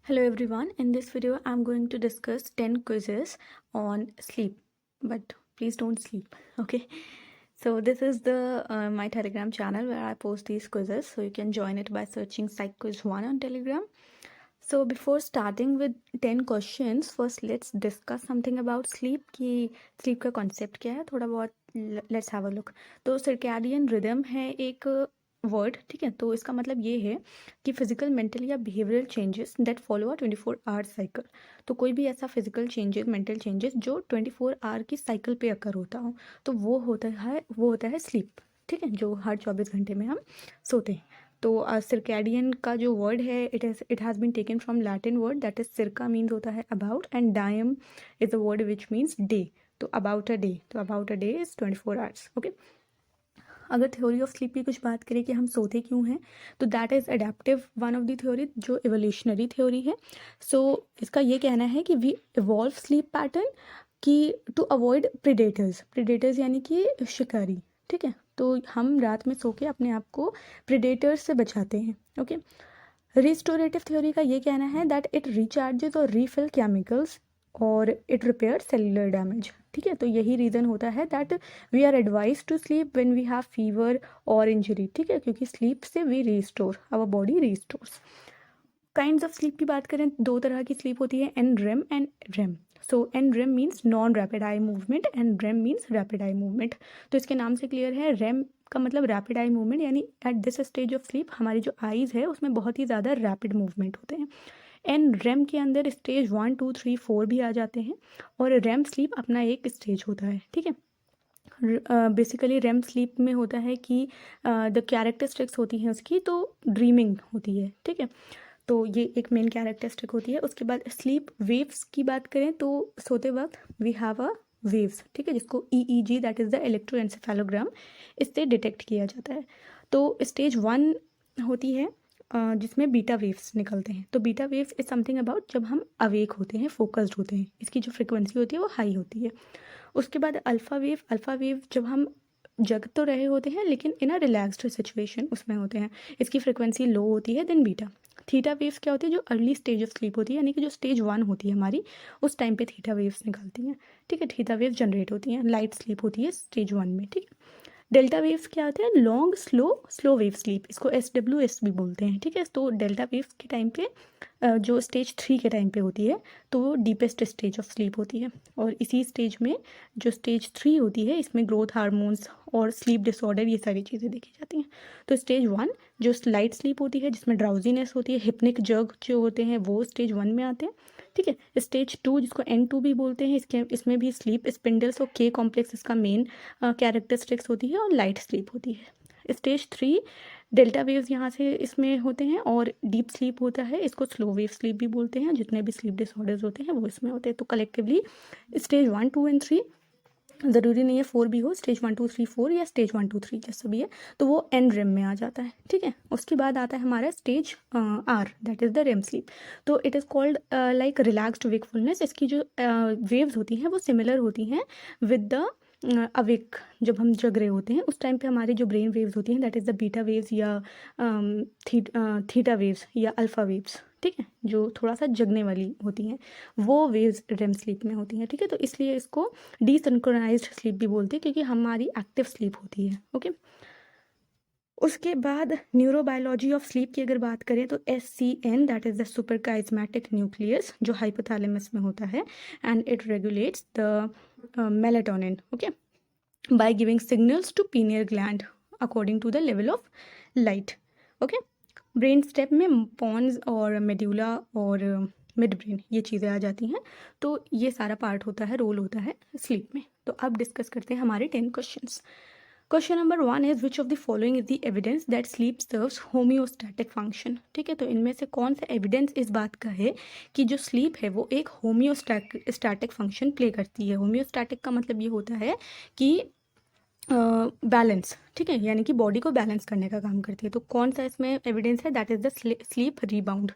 Hello everyone, in this video I'm going to discuss 10 quizzes on sleep, but please don't sleep. Okay, so this is the my Telegram channel where I post these quizzes, so you can join it by searching Psych Quiz 1 on Telegram. So before starting with 10 questions, first let's discuss something about sleep कि sleep का concept क्या है, थोड़ा बहुत let's have a look. तो circadian rhythm है एक word, ठीक है. तो इसका मतलब ये है कि फिजिकल, मेंटल या behavioural changes that follow a 24 hour cycle. तो कोई भी ऐसा फिजिकल चेंजेस, मेंटल चेंजेस जो 24 आवर की साइकिल पे अकर होता हो, तो वो होता है स्लीप, ठीक है, जो हर 24 घंटे में हम सोते हैं. तो सिरकैडियन का जो वर्ड है it has been taken from Latin word that is circa means होता है about and diem is a word which means day. तो about a day is 24 hours. Okay, अगर थ्योरी ऑफ स्लीप की कुछ बात करें कि हम सोते क्यों हैं, तो that is adaptive one of the theory, जो एवोल्यूशनरी थ्योरी है. सो इसका ये कहना है कि वी इवॉल्व स्लीप पैटर्न कि टू अवॉइड प्रिडेटर्स यानी कि शिकारी, ठीक है. तो हम रात में सो के अपने आप को प्रिडेटर्स से बचाते हैं. ओके, रिस्टोरेटिव थ्योरी का ये कहना है दैट इट रिचार्जेस और रीफिल केमिकल्स और इट रिपेयर सेलुलर डैमेज, ठीक है. तो यही रीज़न होता है that we are advise to sleep when we have fever और इंजरी, ठीक है, क्योंकि स्लीप से we restore, our body restores. Kinds of sleep की बात करें, दो तरह की स्लीप होती है, N REM and REM. So N REM means non rapid eye movement and RAM means rapid eye movement. तो इसके नाम से क्लियर है, रेम का मतलब रैपिड आई मूवमेंट, यानी at this stage of sleep हमारी जो आईज़ है उसमें बहुत ही ज़्यादा रैपिड मूवमेंट होते हैं. एंड रेम के अंदर स्टेज 1, 2, 3, 4 भी आ जाते हैं, और रेम स्लीप अपना एक स्टेज होता है, ठीक है. बेसिकली रेम स्लीप में होता है कि द कैरेक्टरिस्टिक्स होती हैं उसकी, तो ड्रीमिंग होती है, ठीक है. तो ये एक मेन कैरेक्टरिस्टिक होती है. उसके बाद स्लीप वेव्स की बात करें तो सोते वक्त वी हैव अ वेव्स, ठीक है, जिसको EEG दैट इज़ द इलेक्ट्रोएंसेफेलोग्राम, इससे डिटेक्ट किया जाता है. तो स्टेज 1 होती है जिसमें बीटा वेव्स निकलते हैं. तो beta waves is something about जब हम अवेक होते हैं, फोकस्ड होते हैं, इसकी जो फ्रिक्वेंसी होती है वो हाई होती है. उसके बाद अल्फ़ा वेव जब हम जग तो रहे होते हैं लेकिन इन अ रिलैक्स्ड सिचुएशन उसमें होते हैं, इसकी फ्रिक्वेंसी लो होती है. Then beta. थीटा वेव्स क्या होती है, जो अर्ली स्टेज ऑफ स्लीप होती है, यानी कि जो स्टेज 1 होती है हमारी, उस टाइम पे थीटा वेव्स निकलती हैं, ठीक है. थीटा वेव्स जनरेट होती हैं, लाइट स्लीप होती है स्टेज 1 में, ठीक है. डेल्टा वेव्स क्या होते हैं, लॉन्ग स्लो वेव स्लीप, इसको SWS भी बोलते हैं, ठीक है. तो डेल्टा वेव्स के टाइम पे जो स्टेज 3 के टाइम पे होती है, तो वो डीपेस्ट स्टेज ऑफ स्लीप होती है. और इसी स्टेज में जो स्टेज 3 होती है, इसमें ग्रोथ हार्मोन्स और स्लीप डिसऑर्डर, ये सारी चीज़ें देखी जाती हैं. तो स्टेज 1 जो लाइट स्लीप होती है, जिसमें ड्राउजीनेस होती है, हिप्निक जर्क जो होते हैं, वो स्टेज 1 में आते हैं, ठीक है. स्टेज 2 जिसको N2 भी बोलते हैं, इसमें भी स्लीप स्पिंडल्स और K कॉम्प्लेक्स इसका मेन कैरेक्टरिस्टिक्स होती है, और लाइट स्लीप होती है. स्टेज 3 डेल्टा वेव्स यहाँ से इसमें होते हैं, और डीप स्लीप होता है, इसको स्लो वेव स्लीप भी बोलते हैं. जितने भी स्लीप डिसऑर्डर्स होते हैं वो इसमें होते हैं. तो कलेक्टिवली स्टेज 1, 2 एंड 3, ज़रूरी नहीं है 4 भी हो, स्टेज 1, 2, 3, 4 या स्टेज 1, 2, 3 जैसा भी है, तो वो एन रेम में आ जाता है, ठीक है. उसके बाद आता है हमारा stage R, that is the REM sleep. तो it is called like relaxed wakefulness. इसकी जो वेव्स होती हैं वो सिमिलर होती हैं विद द अवेक. जब हम जग रहे होते हैं उस टाइम पे हमारी जो ब्रेन वेव्स होती हैं, that is the beta waves या थीटा वेव्स या अल्फ़ा वेव्स, ठीक है, जो थोड़ा सा जगने वाली होती हैं, वो वेव्स रेम स्लीप में होती हैं, ठीक है. तो इसलिए इसको डिसिंक्रोनाइज्ड स्लीप भी बोलते हैं, क्योंकि हमारी एक्टिव स्लीप होती है. ओके, उसके बाद न्यूरोबायोलॉजी ऑफ स्लीप की अगर बात करें तो SCN that is the super chiasmatic nucleus, जो हाइपोथैलेमस में होता है, and it regulates the melatonin, okay, by giving signals to pineal gland according to the level of light. Okay, brain stem में पॉन्स और मेड्यूला और mid brain, ये चीज़ें आ जाती हैं. तो ये सारा पार्ट होता है, रोल होता है स्लीप में. तो अब डिस्कस करते हैं हमारे 10 questions. Question number 1 is which of the following is the evidence that sleep serves homeostatic function, ठीक है. तो इनमें से कौन सा एविडेंस इस बात का है कि जो स्लीप है वो एक होम्योस्टैटिक फंक्शन प्ले करती है. होम्योस्टैटिक का मतलब ये होता है कि बैलेंस, ठीक है, यानी कि बॉडी को बैलेंस करने का काम करती है. तो कौन सा इसमें एविडेंस है, that is the sleep rebound.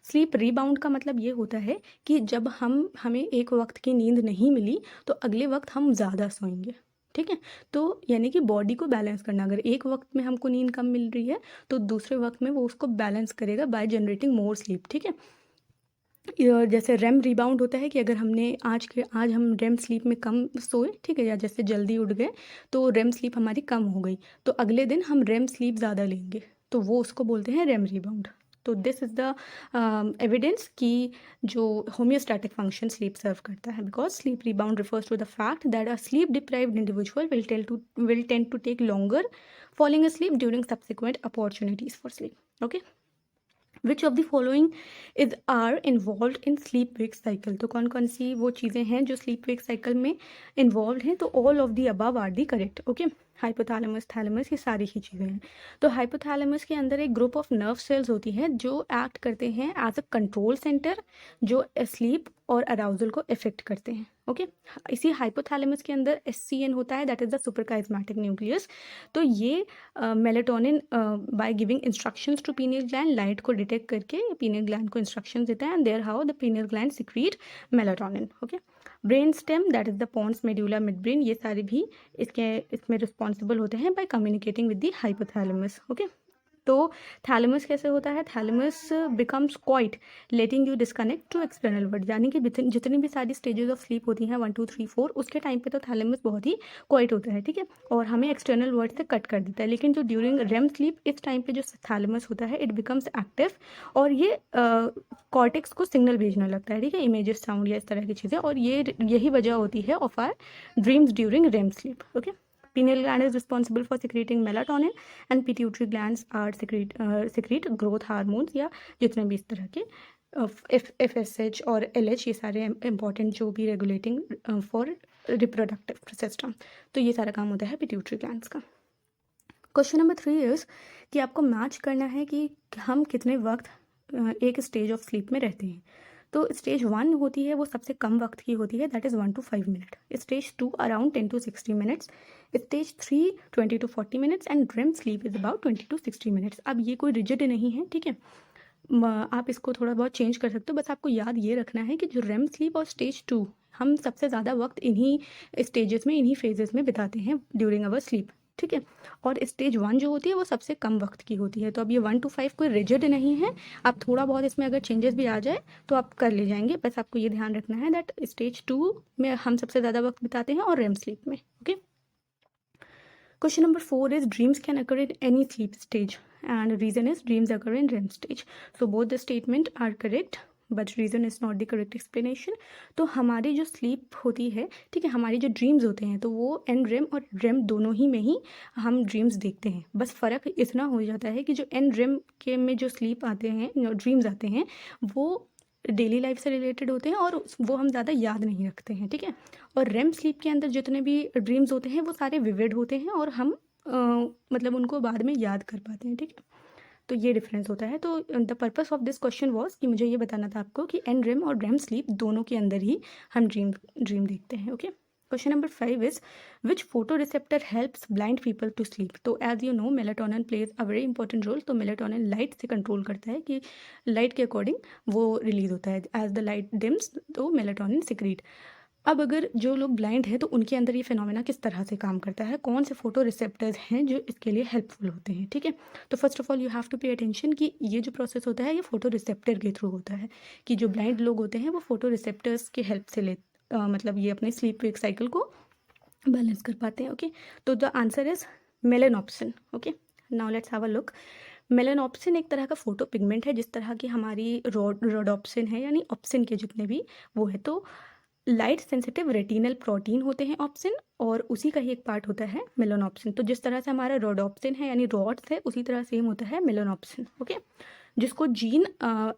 Sleep rebound का मतलब ये होता है कि जब हमें एक वक्त की नींद नहीं मिली तो अगले वक्त हम ज़्यादा सोएंगे, ठीक है. तो यानी कि बॉडी को बैलेंस करना, अगर एक वक्त में हमको नींद कम मिल रही है तो दूसरे वक्त में वो उसको बैलेंस करेगा बाय जनरेटिंग मोर स्लीप, ठीक है. जैसे रेम रिबाउंड होता है कि अगर हमने आज हम रेम स्लीप में कम सोए, ठीक है, या जैसे जल्दी उठ गए तो रेम स्लीप हमारी कम हो गई, तो अगले दिन हम रेम स्लीप ज़्यादा लेंगे, तो वो उसको बोलते हैं रेम रिबाउंड। तो दिस इज़ द एविडेंस कि जो होम्योस्टैटिक फंक्शन स्लीप सर्व करता है, because sleep rebound refers to the fact that a sleep deprived individual will tend to take longer falling asleep during subsequent opportunities for sleep. Okay, which of the following is are involve in sleep wake cycle. तो कौन कौन सी वो चीज़ें हैं जो sleep wake cycle में involve हैं, तो all of the above are the correct. Okay, hypothalamus, thalamus, ये सारी ही चीज़ें हैं। तो हाइपोथैलेमस के अंदर एक ग्रुप ऑफ नर्व सेल्स होती हैं जो एक्ट करते हैं एज अ कंट्रोल सेंटर, जो स्लीप और अराउजल को इफेक्ट करते हैं। ओके, इसी हाइपोथैलेमस के अंदर SCN होता है, that is the suprachiasmatic nucleus. तो ये melatonin by giving instructions to pineal gland, light को डिटेक्ट करके पीनियल ग्लैंड को इंस्ट्रक्शंस देता है, and there how the pineal gland secrete melatonin. Okay, brain stem, that is the pons medulla mid brain, ये सारे भी इसमें रिस्पॉन्सिबल होते हैं by communicating with the hypothalamus. Okay, तो थैलेमस कैसे होता है, thalamus becomes quite letting you disconnect to external world, यानी कि जितनी भी सारी स्टेजेस ऑफ स्लीप होती हैं 1 2 3 4, उसके टाइम पे तो थैलेमस बहुत ही क्वाइट होता है, ठीक है, और हमें एक्सटर्नल वर्ल्ड से कट कर देता है। लेकिन जो ड्यूरिंग रेम स्लीप, इस टाइम पे जो थैलेमस होता है इट बिकम्स एक्टिव, और ये कॉर्टेक्स को सिग्नल भेजने लगता है, ठीक है, इमेजेस, साउंड या इस तरह की चीज़ें, और यही वजह होती है of our dreams during REM sleep. Okay, pineal gland is responsible for secreting melatonin and pituitary glands are secrete growth hormones, या जितने भी इस तरह के FSH और LH, ये सारे इंपॉर्टेंट जो भी रेगुलेटिंग फॉर रिप्रोडक्टिव सिस्टम, तो ये सारा काम होता है पिट्यूटरी ग्लैंड्स का। क्वेश्चन नंबर 3 इज़ कि आपको मैच करना है कि हम कितने वक्त एक स्टेज ऑफ स्लीप में रहते हैं। तो स्टेज 1 होती है वो सबसे कम वक्त की होती है, that is 1 to 5 minute. Stage 2 around 10 to 60 minutes. Stage 3 20 to 40 minutes, and REM sleep is about 20 to 60 minutes. अब ये कोई रिजिड नहीं है, ठीक है, आप इसको थोड़ा बहुत चेंज कर सकते हो, बस आपको याद ये रखना है कि जो रेम स्लीप और स्टेज 2, हम सबसे ज़्यादा वक्त इन्हीं स्टेजेस में, इन्हीं फेजेस में बिताते हैं ड्यूरिंग आवर स्लीप, ठीक है, और स्टेज 1 जो होती है वो सबसे कम वक्त की होती है। तो अब ये 1 to 5 कोई रिजिड नहीं है, आप थोड़ा बहुत इसमें अगर चेंजेस भी आ जाए तो आप कर ले जाएंगे, बस आपको ये ध्यान रखना है दैट स्टेज 2 में हम सबसे ज़्यादा वक्त बिताते हैं और रेम स्लीप में। Okay, question number 4 is dreams can occur in any sleep stage, and reason is dreams occur in REM stage. So both the statement are correct, but reason is not the correct explanation. तो हमारी जो sleep होती है, ठीक है, हमारी जो dreams होते हैं, तो वो एन रेम और रेम दोनों ही में ही हम ड्रीम्स देखते हैं। बस फ़र्क इतना हो जाता है कि जो एन रेम के में जो स्लीप आते हैं, ड्रीम्स आते हैं, वो डेली लाइफ से रिलेटेड होते हैं और वो हम ज़्यादा याद नहीं रखते हैं, ठीक है, और रेम स्लीप के अंदर जितने भी ड्रीम्स होते हैं वो सारे विविड होते हैं और हम मतलब उनको बाद में याद कर पाते हैं, ठीक है, तो ये डिफरेंस होता है। तो the purpose of this question was कि मुझे ये बताना था आपको कि एन रेम और रेम स्लीप दोनों के अंदर ही हम ड्रीम देखते हैं। Okay, question number 5 is which photo receptor helps blind people to sleep. तो as you know melatonin plays a very important role. तो मेलेटोनिन लाइट से कंट्रोल करता है कि लाइट के अकॉर्डिंग वो रिलीज होता है, एज द लाइट डिम्स तो मेलेटोनिन सिक्रीट। अब अगर जो लोग ब्लाइंड हैं तो उनके अंदर ये फिनोमेना किस तरह से काम करता है, कौन से फोटो रिसेप्टर्स हैं जो इसके लिए हेल्पफुल होते हैं, ठीक है। तो first of all you have to pay attention कि ये जो प्रोसेस होता है ये फोटो रिसेप्टर के थ्रू होता है, कि जो ब्लाइंड लोग होते हैं वो फोटो रिसेप्टर्स की हेल्प से मतलब ये अपने स्लीप वेक साइकिल को बैलेंस कर पाते हैं। ओके, तो the answer is melanopsin. Okay, now let's have a look. Melanopsin एक तरह का फोटो पिगमेंट है, जिस तरह की हमारी रोडोप्सिन है, यानी ऑप्सिन के जितने भी वो है। तो लाइट सेंसिटिव रेटिनल प्रोटीन होते हैं ऑप्सिन, और उसी का ही एक पार्ट होता है मेलेनॉप्सिन। तो जिस तरह से हमारा रोडोप्सिन है यानी रॉड्स है, उसी तरह सेम होता है मेलेनॉप्सिन। ओके, जिसको जीन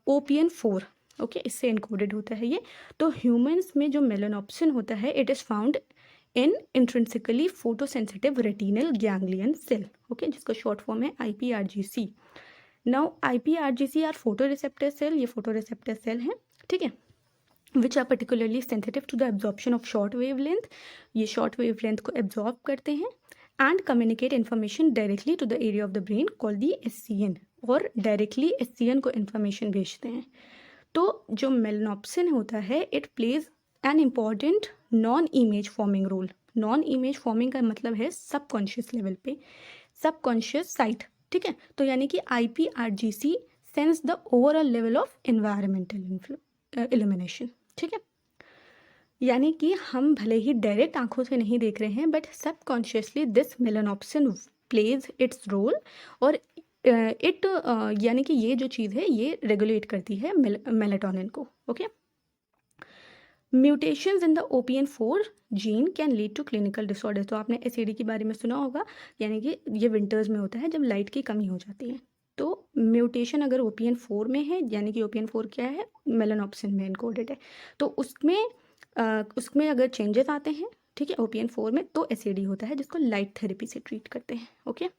OPN4 ओके इससे इनकोडेड होता है ये। तो ह्यूमंस में जो मेलेनॉप्सिन होता है it is found in intrinsically photosensitive retinal ganglion cell, okay, जिसका शॉर्ट फॉर्म है IPRGC। Now IPRGC are photo receptor cell, ये फोटो रिसेप्टर सेल हैं, ठीक है, which are particularly sensitive to the absorption of short wave length. ये short wave length को absorb करते हैं and communicate information directly to the area of the brain called the SCN, और directly SCN को information भेजते हैं। तो जो मेलेनॉप्सिन होता है it plays an important non image forming role. Non image forming का मतलब है सबकॉन्शियस लेवल पे, सबकॉन्शियस साइट, ठीक है। तो यानी कि IPRGC sense the overall level of environmental illumination, ठीक है। यानी कि हम भले ही डायरेक्ट आंखों से नहीं देख रहे हैं, but subconsciously this melanopsin plays its role, और इट यानी कि ये जो चीज़ है ये रेगुलेट करती है मेलाटोनिन को, okay. Mutations in the OPN4 gene can lead to clinical disorder. तो आपने एसिडी के बारे में सुना होगा, यानी कि ये विंटर्स में होता है जब लाइट की कमी हो जाती है। तो म्यूटेशन अगर OPN4 में है, यानी कि OPN4 क्या है, मेलानोप्सिन में इनकोडेड है, तो उसमें अगर चेंजेस आते हैं, ठीक है, OPN4 में, तो एसिडी होता है जिसको लाइट थेरेपी से ट्रीट करते हैं, ओके।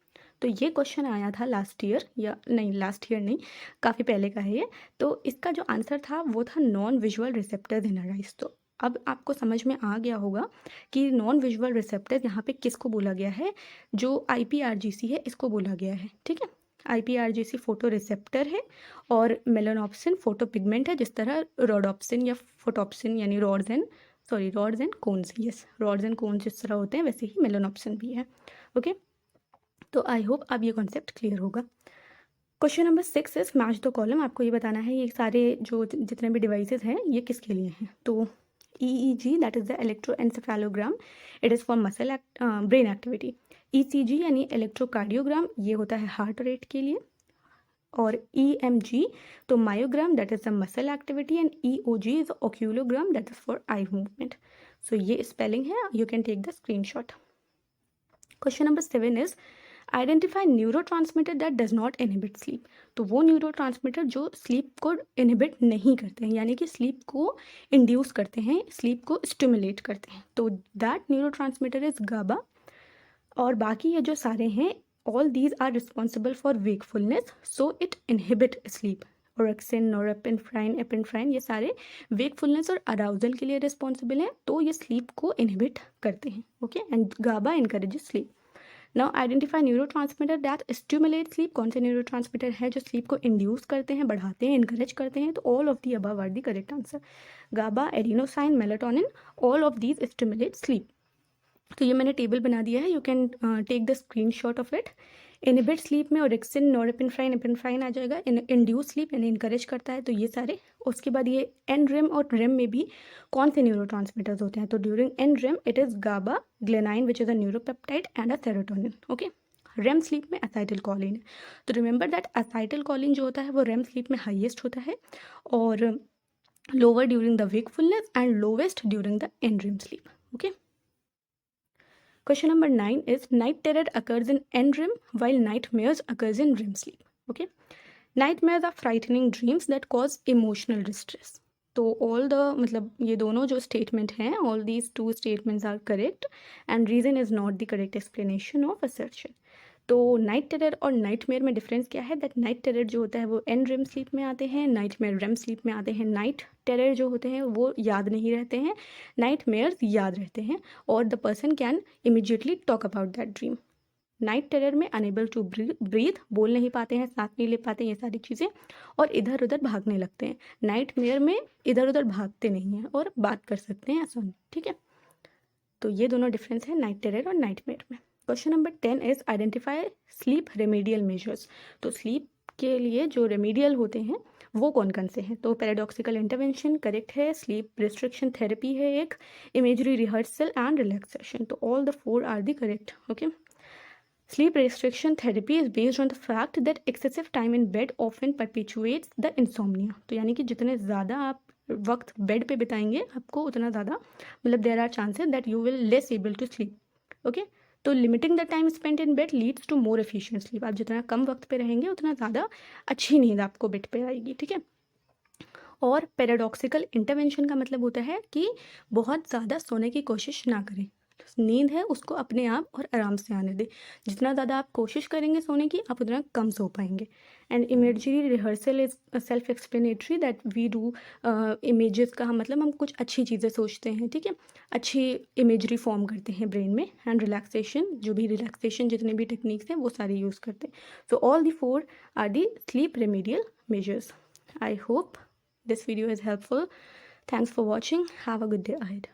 तो ये क्वेश्चन आया था लास्ट ईयर, या नहीं लास्ट ईयर नहीं, काफ़ी पहले का है ये। तो इसका जो आंसर था वो था नॉन विजुअल रिसेप्टर्स इन आइज। तो अब आपको समझ में आ गया होगा कि नॉन विजुअल रिसेप्टर्स यहाँ पे किसको बोला गया है, जो IPRGC है इसको बोला गया है, ठीक है। IPRGC फोटो रिसेप्टर है और मेलानोप्सिन फोटो पिगमेंट है, जिस तरह रोडोप्सिन या फोटोप्सिन यानी rods and cones, yes, rods and cones जिस तरह होते हैं वैसे ही मेलानोप्सिन भी है, ओके। तो आई होप अब ये कॉन्सेप्ट क्लियर होगा। Question number 6 is match the column. आपको ये बताना है ये सारे जो जितने भी डिवाइसेस हैं ये किसके लिए हैं। तो EEG that is the electroencephalogram, it is for muscle brain activity. ECG यानी इलेक्ट्रोकार्डियोग्राम, ये होता है हार्ट रेट के लिए। और EMG तो myogram that is the muscle activity, and EOG is oculogram that is for eye movement. So ये spelling है, you can take the screenshot. Question number 7 is identify neurotransmitter that does not inhibit sleep. तो वो neurotransmitter जो sleep को inhibit नहीं करते हैं, यानी कि स्लीप को इंड्यूस करते हैं, स्लीप को स्टिमुलेट करते हैं, तो दैट न्यूरोट्रांसमीटर इज गाबा। और बाकी ये जो सारे हैं, all these are responsible for wakefulness, so it inhibit sleep. Orexin, norepinephrine, epinephrine, ये सारे वेकफुलनेस और अराउजल के लिए रिस्पॉन्सिबल हैं, तो ये स्लीप को इनहिबिट करते हैं, okay. And GABA encourages sleep. Now identify neurotransmitter that stimulate sleep. कौन से न्यूरोट्रांसमीटर है जो स्लीप को इंड्यूस करते हैं, बढ़ाते हैं, इनकरेज करते हैं। तो all of the above are the correct answer. GABA, adenosine, melatonin, all of these stimulate sleep. तो ये मैंने टेबल बना दिया है, you can take the screenshot of it. Inhibit sleep में ओरेक्सिन, नोरेपिनेफ्राइन, एपिनेफ्राइन आ जाएगा। इंड्यूस स्लीप यानी इनकरेज करता है, तो ये सारे। उसके बाद ये NREM और REM में भी कौन से न्यूरोट्रांसमीटर्स होते हैं। तो during NREM it is GABA, galanin which is a neuropeptide, and a serotonin, okay. REM sleep में असाइटिलकोलिन है। तो रिमेंबर दैट असाइटिलकोलिन जो होता है वो REM स्लीप में हाईएस्ट होता है, और lower during the wakefulness and lowest during the NREM sleep, okay. Question number 9 is night terror occurs in NREM while nightmares occurs in REM sleep. Okay, nightmares are frightening dreams that cause emotional distress. तो all the मतलब ये दोनों जो statement हैं, all these two statements are correct and reason is not the correct explanation of assertion. तो night terror और nightmare में difference क्या है, दैट नाइट टेरर जो होता है वो NREM स्लीप में आते हैं, नाइटमेयर REM स्लीप में आते हैं। नाइट टेरर जो होते हैं वो याद नहीं रहते हैं, नाइटमेयर्स याद रहते हैं, और the person can immediately talk about that dream. Night terror में अनेबल टू ब्रीथ, बोल नहीं पाते हैं, सांस नहीं ले पाते, ये सारी चीज़ें, और इधर उधर भागने लगते हैं। नाइटमेयर में इधर उधर भागते नहीं हैं और बात कर सकते हैं, ऐसा नहीं, ठीक है। तो ये दोनों डिफरेंस है नाइट टेरर और नाइटमेयर में। Question number 10 is identify sleep remedial measures. तो स्लीप के लिए जो रेमेडियल होते हैं वो कौन कौन से हैं। तो पैराडॉक्सिकल इंटरवेंशन करेक्ट है, स्लीप रिस्ट्रिक्शन थेरेपी है एक, इमेजरी रिहर्सल एंड रिलैक्सेशन। तो all the 4 are the correct, okay. Sleep restriction therapy is based on the fact that excessive time in bed often perpetuates the insomnia. तो यानी कि जितने ज़्यादा आप वक्त बेड पे बिताएंगे आपको उतना ज़्यादा मतलब there are chances that you will less able to sleep, okay. तो limiting the time spent in bed leads to more efficient sleep. आप जितना कम वक्त पे रहेंगे उतना ज़्यादा अच्छी नींद आपको बेड पे आएगी, ठीक है। और पैराडॉक्सिकल इंटरवेंशन का मतलब होता है कि बहुत ज़्यादा सोने की कोशिश ना करें, नींद है उसको अपने आप और आराम से आने दें। जितना ज़्यादा आप कोशिश करेंगे सोने की आप उतना कम सो पाएंगे। And imagery rehearsal is self explanatory that we do images का मतलब हम कुछ अच्छी चीज़ें सोचते हैं, ठीक है, अच्छी इमेजरी फॉर्म करते हैं ब्रेन में। एंड रिलैक्सेशन, जो भी रिलैक्सेशन जितने भी टेक्निक्स हैं वो सारे यूज़ करते हैं। So all the 4 are the sleep remedial measures. I hope this video is helpful. Thanks for watching. Have a good day ahead.